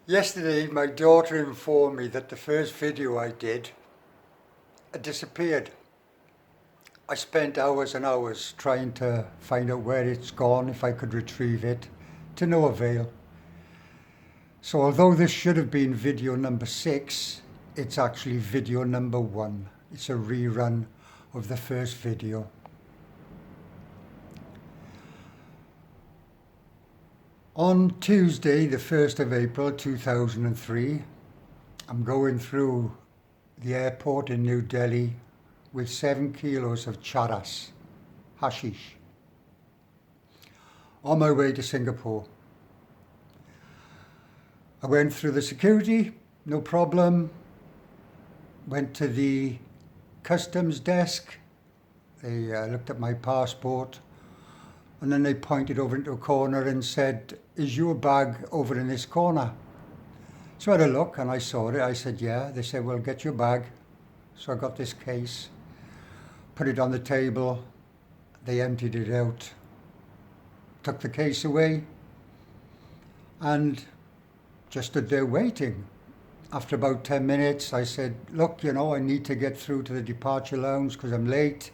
Yesterday, my daughter informed me that the first video I did had disappeared. I spent hours and hours trying to find out where it's gone, if I could retrieve it, to no avail. So although this should have been video number 6, it's actually video number 1. It's a rerun of the first video. On Tuesday, the 1st of April 2003, I'm going through the airport in New Delhi with 7 kilos of charas, hashish, on my way to Singapore. I went through the security, no problem. Went to the customs desk. They looked at my passport, and then they pointed over into a corner and said, "Is your bag over in this corner?" So I had a look and I saw it. I said, "Yeah." They said, "Well, get your bag." So I got this case, put it on the table. They emptied it out, took the case away, and just stood there waiting. After about 10 minutes, I said, "Look, I need to get through to the departure lounge because I'm late.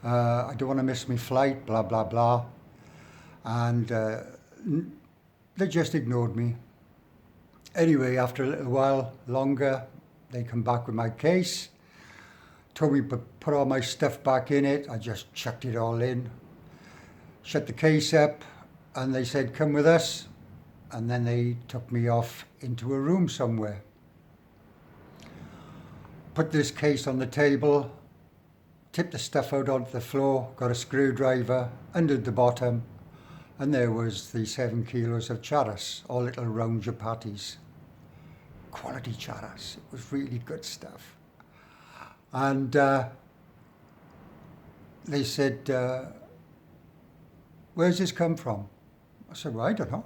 I don't want to miss my flight, blah, blah, blah." And they just ignored me. Anyway, after a little while longer, they come back with my case, told me to put all my stuff back in it. I just chucked it all in, shut the case up, and they said, "Come with us." And then they took me off into a room somewhere. Put this case on the table, tipped the stuff out onto the floor, got a screwdriver, undid the bottom, and there was the 7 kilos of charas, all little round chapatis. Quality charas. It was really good stuff. And they said, "Where's this come from?" I said, "Well, I don't know."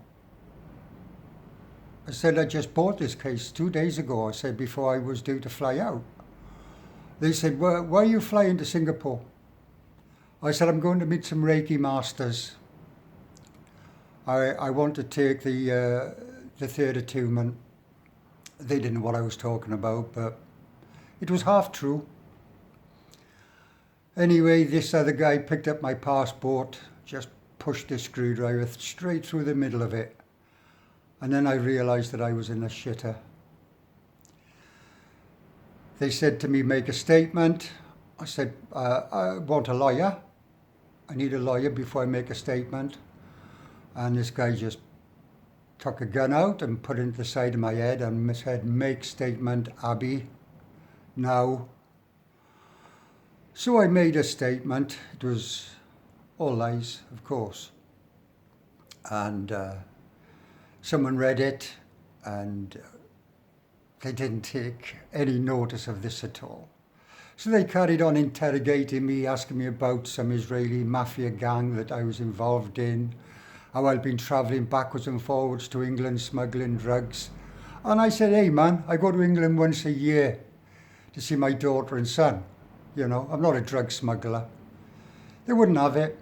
I said, "I just bought this case 2 days ago." I said, "Before I was due to fly out." They said, "Why are you flying to Singapore?" I said, "I'm going to meet some Reiki masters. I want to take the third attunement." They didn't know what I was talking about, but it was half true. Anyway, this other guy picked up my passport, just pushed the screwdriver straight through the middle of it. And then I realised that I was in a shitter. They said to me, "Make a statement." I said, "I want a lawyer. I need a lawyer before I make a statement." And this guy just took a gun out and put it into the side of my head and said, "Make statement, Abby, now." So I made a statement. It was all lies, of course. And someone read it, and they didn't take any notice of this at all. So they carried on interrogating me, asking me about some Israeli mafia gang that I was involved in, how I'd been travelling backwards and forwards to England smuggling drugs. And I said, "Hey man, I go to England once a year to see my daughter and son. I'm not a drug smuggler." They wouldn't have it.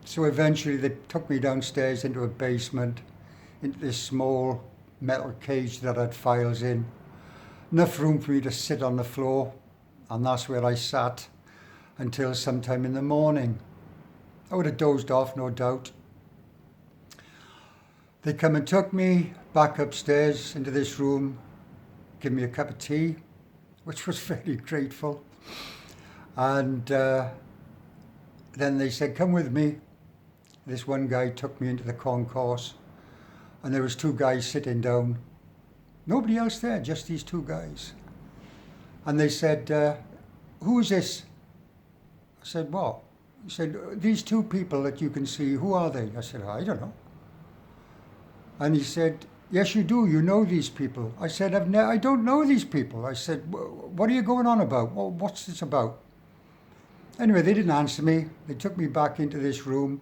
So eventually they took me downstairs into a basement, into this small metal cage that had files in. Enough room for me to sit on the floor, and that's where I sat until sometime in the morning. I would have dozed off, no doubt. They come and took me back upstairs into this room, give me a cup of tea, which was very grateful. And then they said, "Come with me." This one guy took me into the concourse, and there was 2 guys sitting down. Nobody else there, just these 2 guys. And they said, "Who is this?" I said, "What?" He said, "These 2 people that you can see, who are they?" I said, "I don't know." And he said, "Yes, you do. You know these people." I said, I don't know these people." I said, "What are you going on about? What's this about?" Anyway, they didn't answer me. They took me back into this room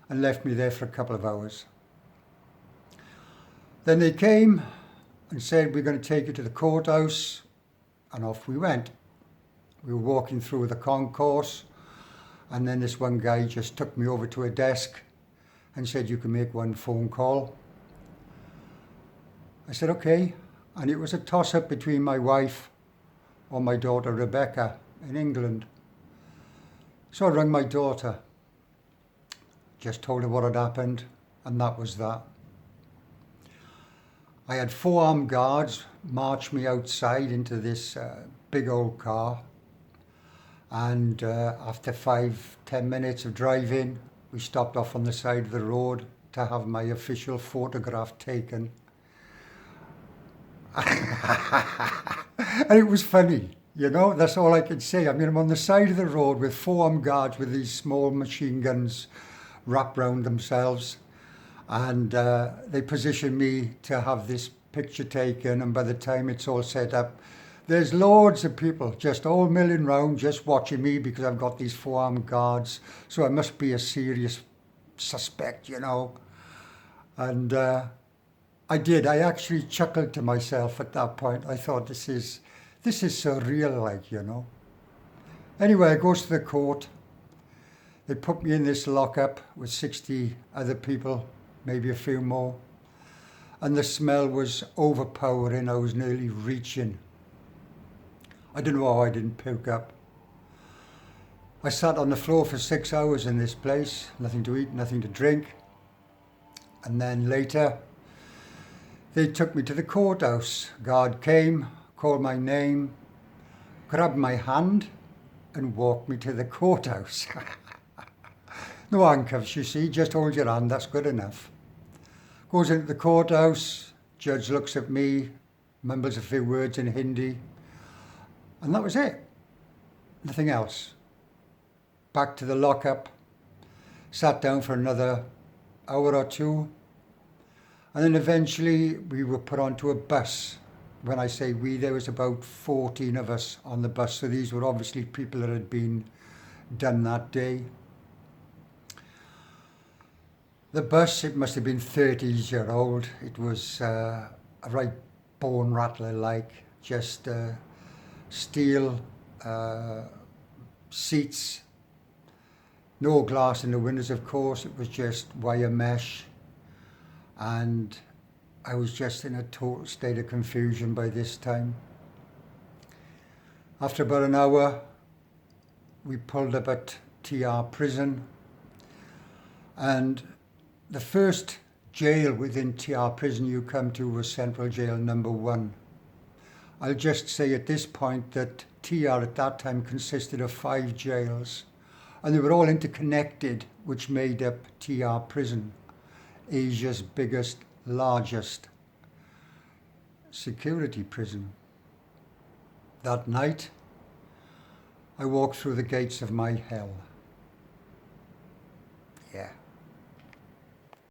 and left me there for a couple of hours. Then they came and said, "We're going to take you to the courthouse." And off we went. We were walking through the concourse, and then this one guy just took me over to a desk and said, "You can make one phone call." I said, okay. And it was a toss-up between my wife or my daughter Rebecca in England. So I rang my daughter, just told her what had happened, and that was that. I had 4 armed guards march me outside into this big old car, and after 5-10 minutes of driving, we stopped off on the side of the road to have my official photograph taken. And it was funny, you know, that's all I could say. I mean, I'm on the side of the road with 4 armed guards with these small machine guns wrapped round themselves, and they positioned me to have this picture taken, and by the time it's all set up, there's loads of people just all milling round, just watching me because I've got these 4 armed guards, so I must be a serious suspect, you know. And I actually chuckled to myself at that point. I thought, this is surreal, like, you know. Anyway, I goes to the court. They put me in this lockup with 60 other people, maybe a few more. And the smell was overpowering. I was nearly reaching. I don't know how I didn't puke up. I sat on the floor for 6 hours in this place, nothing to eat, nothing to drink. And then later, they took me to the courthouse. Guard came, called my name, grabbed my hand, and walked me to the courthouse. No handcuffs, you see, just hold your hand, that's good enough. Goes into the courthouse, judge looks at me, mumbles a few words in Hindi, and that was it. Nothing else. Back to the lockup, sat down for another hour or two, and then eventually we were put onto a bus. When I say we, there was about 14 of us on the bus, so these were obviously people that had been done that day. The bus, it must have been 30-year-old. It was a right bone rattler like, just steel seats, no glass in the windows, of course. It was just wire mesh, and I was just in a total state of confusion by this time. After about an hour, we pulled up at Tihar prison, and the first jail within Tihar prison you come to was Central Jail number 1. I'll just say at this point that Tihar at that time consisted of 5 jails, and they were all interconnected, which made up Tihar prison, Asia's biggest, largest security prison. That night, I walked through the gates of my hell. Yeah.